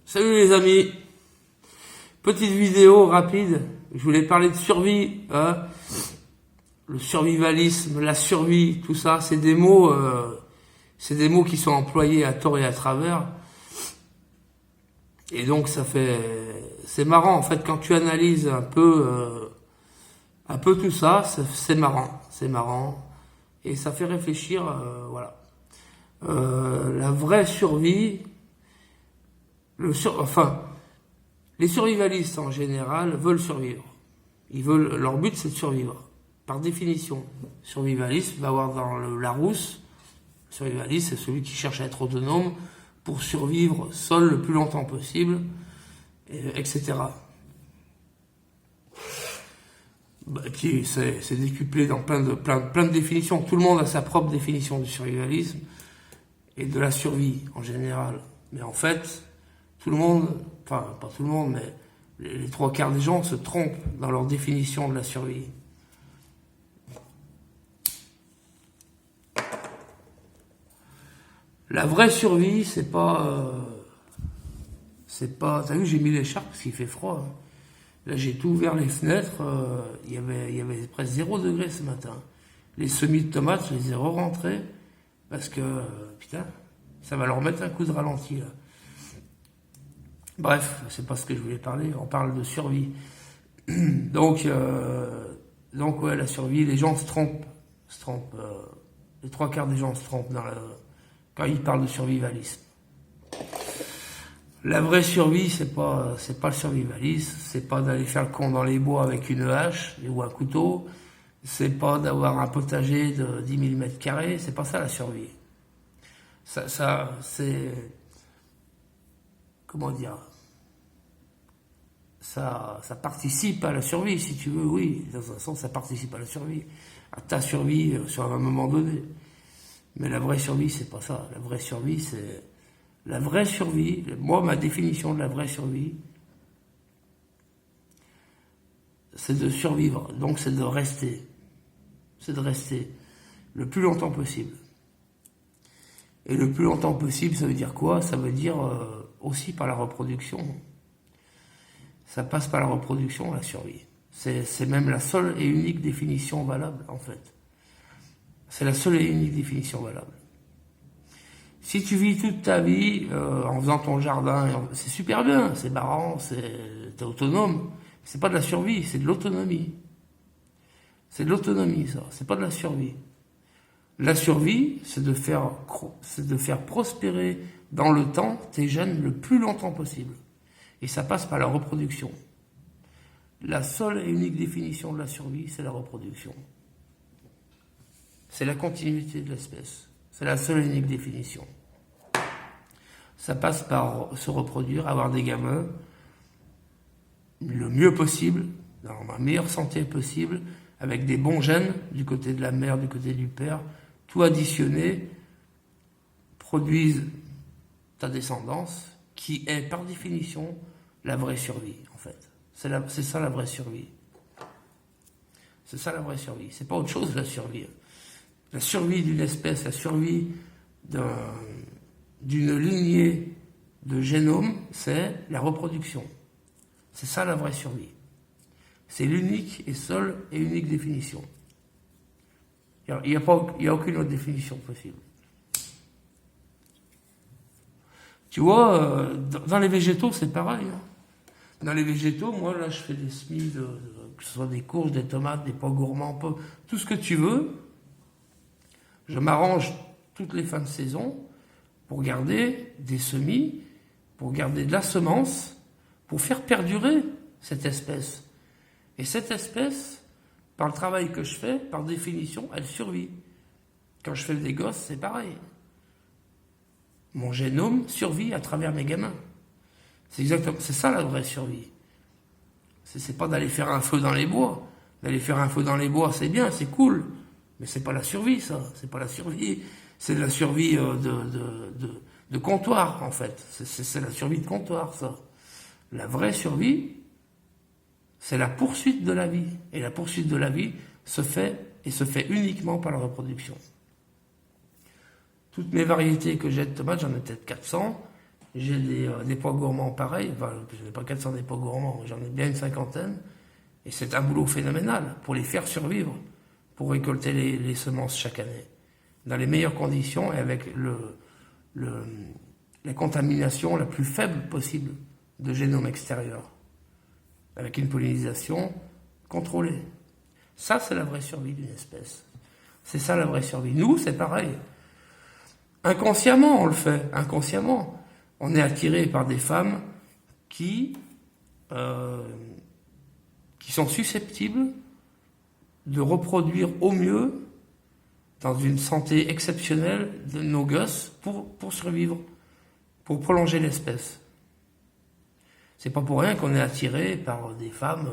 Salut les amis, petite vidéo rapide, je voulais parler de survie, le survivalisme, la survie, tout ça, c'est des mots qui sont employés à tort et à travers, et donc c'est marrant en fait quand tu analyses un peu tout ça, c'est marrant, et ça fait réfléchir, voilà. La vraie survie. Les survivalistes en général veulent survivre. Leur but c'est de survivre. Par définition, survivaliste va avoir dans le Larousse. Survivaliste, c'est celui qui cherche à être autonome pour survivre seul le plus longtemps possible, etc. Et puis c'est décuplé dans plein de définitions. Tout le monde a sa propre définition du survivalisme et de la survie en général. Mais en fait, tout le monde, enfin pas tout le monde, mais les trois quarts des gens se trompent dans leur définition de la survie. La vraie survie, c'est pas, t'as vu, j'ai mis l'écharpe parce qu'il fait froid. Hein. Là, j'ai tout ouvert les fenêtres, il y avait presque 0 degré ce matin. Les semis de tomates, je les ai re-rentrés parce que, putain, ça va leur mettre un coup de ralenti, là. Bref, c'est pas ce que je voulais parler, on parle de survie. Donc ouais, la survie, les gens se trompent, les trois quarts des gens se trompent quand ils parlent de survivalisme. La vraie survie, c'est pas le survivalisme, c'est pas d'aller faire le con dans les bois avec une hache ou un couteau, c'est pas d'avoir un potager de 10 000 m², c'est pas ça la survie. Ça c'est... Comment dire, ça participe à la survie, si tu veux, oui, dans un sens, ça participe à la survie, à ta survie sur un moment donné. Mais la vraie survie, c'est pas ça. La vraie survie, moi, ma définition de la vraie survie, c'est de survivre, donc c'est de rester. C'est de rester le plus longtemps possible. Et le plus longtemps possible, ça veut dire quoi? Ça veut dire aussi par la reproduction. Ça passe par la reproduction, la survie. C'est même la seule et unique définition valable, en fait. C'est la seule et unique définition valable. Si tu vis toute ta vie en faisant ton jardin, c'est super bien, c'est marrant, t'es autonome. C'est pas de la survie, c'est de l'autonomie. C'est de l'autonomie, ça. C'est pas de la survie. La survie, c'est de faire prospérer dans le temps tes gènes le plus longtemps possible. Et ça passe par la reproduction. La seule et unique définition de la survie, c'est la reproduction. C'est la continuité de l'espèce. C'est la seule et unique définition. Ça passe par se reproduire, avoir des gamins le mieux possible, dans la meilleure santé possible, avec des bons gènes du côté de la mère, du côté du père, tout additionné, produisent ta descendance, qui est par définition la vraie survie, en fait. C'est ça la vraie survie. C'est ça la vraie survie. C'est pas autre chose la survie. La survie d'une espèce, la survie d'une lignée de génome, c'est la reproduction. C'est ça la vraie survie. C'est l'unique et seule et unique définition. Il n'y a aucune autre définition possible. Tu vois, dans les végétaux, c'est pareil. Hein. Dans les végétaux, moi, là, je fais des semis, que ce soit des courges, des tomates, des pois gourmands, tout ce que tu veux. Je m'arrange toutes les fins de saison pour garder des semis, pour garder de la semence, pour faire perdurer cette espèce. Et cette espèce, par le travail que je fais, par définition, elle survit. Quand je fais des gosses, c'est pareil. Mon génome survit à travers mes gamins. C'est ça la vraie survie. C'est pas d'aller faire un feu dans les bois. D'aller faire un feu dans les bois, c'est bien, c'est cool. Mais c'est pas la survie, ça. C'est pas la survie. C'est la survie de comptoir, en fait. C'est la survie de comptoir, ça. La vraie survie, c'est la poursuite de la vie. Et la poursuite de la vie se fait uniquement par la reproduction. Toutes mes variétés que j'ai de tomates, j'en ai peut-être 400. j'ai des poids gourmands pareils, enfin, je n'ai pas 400 des poids gourmands, j'en ai bien une cinquantaine, et c'est un boulot phénoménal pour les faire survivre, pour récolter les semences chaque année, dans les meilleures conditions et avec la contamination la plus faible possible de génome extérieur, avec une pollinisation contrôlée. Ça, c'est la vraie survie d'une espèce. C'est ça la vraie survie. Nous, c'est pareil. Inconsciemment, on le fait. Inconsciemment. On est attiré par des femmes qui sont susceptibles de reproduire au mieux, dans une santé exceptionnelle, de nos gosses pour survivre, pour prolonger l'espèce. C'est pas pour rien qu'on est attiré par des femmes.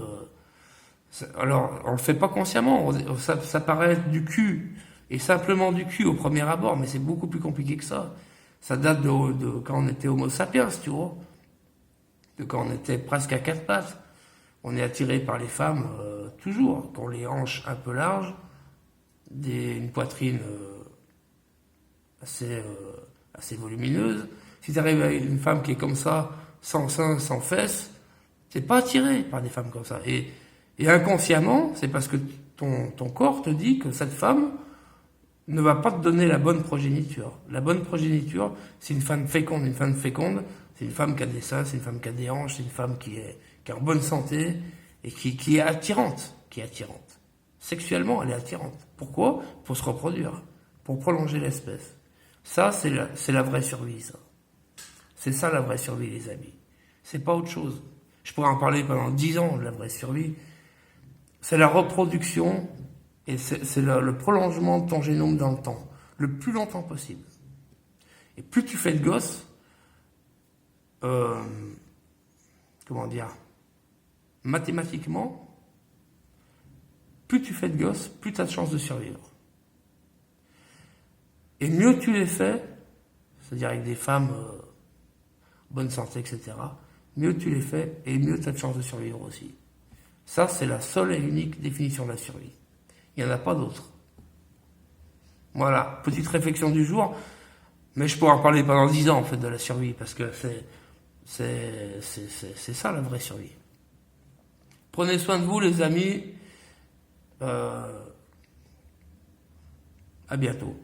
Alors, on le fait pas consciemment. Ça paraît être du cul, et simplement du cul au premier abord, mais c'est beaucoup plus compliqué que ça. Ça date de quand on était Homo sapiens, tu vois, de quand on était presque à quatre pattes. On est attiré par les femmes toujours, qui ont les hanches un peu larges, une poitrine assez volumineuse. Si tu arrives à une femme qui est comme ça, sans seins, sans fesses, t'es pas attiré par des femmes comme ça. Et inconsciemment, c'est parce que ton corps te dit que cette femme ne va pas te donner la bonne progéniture. La bonne progéniture, c'est une femme féconde. Une femme féconde, c'est une femme qui a des seins, c'est une femme qui a des hanches, c'est une femme qui est en bonne santé et qui est attirante. Sexuellement, elle est attirante. Pourquoi ? Pour se reproduire, pour prolonger l'espèce. Ça, c'est la vraie survie, ça. C'est ça la vraie survie, les amis. C'est pas autre chose. Je pourrais en parler pendant 10 ans de la vraie survie. C'est la reproduction et c'est le prolongement de ton génome dans le temps, le plus longtemps possible. Et plus tu fais de gosses, mathématiquement, plus tu fais de gosses, plus tu as de chances de survivre. Et mieux tu les fais, c'est-à-dire avec des femmes bonne santé, etc., mieux tu les fais et mieux tu as de chances de survivre aussi. Ça, c'est la seule et unique définition de la survie. Il n'y en a pas d'autre. Voilà, petite réflexion du jour, mais je pourrais en parler pendant 10 ans, en fait, de la survie, parce que c'est ça, la vraie survie. Prenez soin de vous, les amis. À bientôt.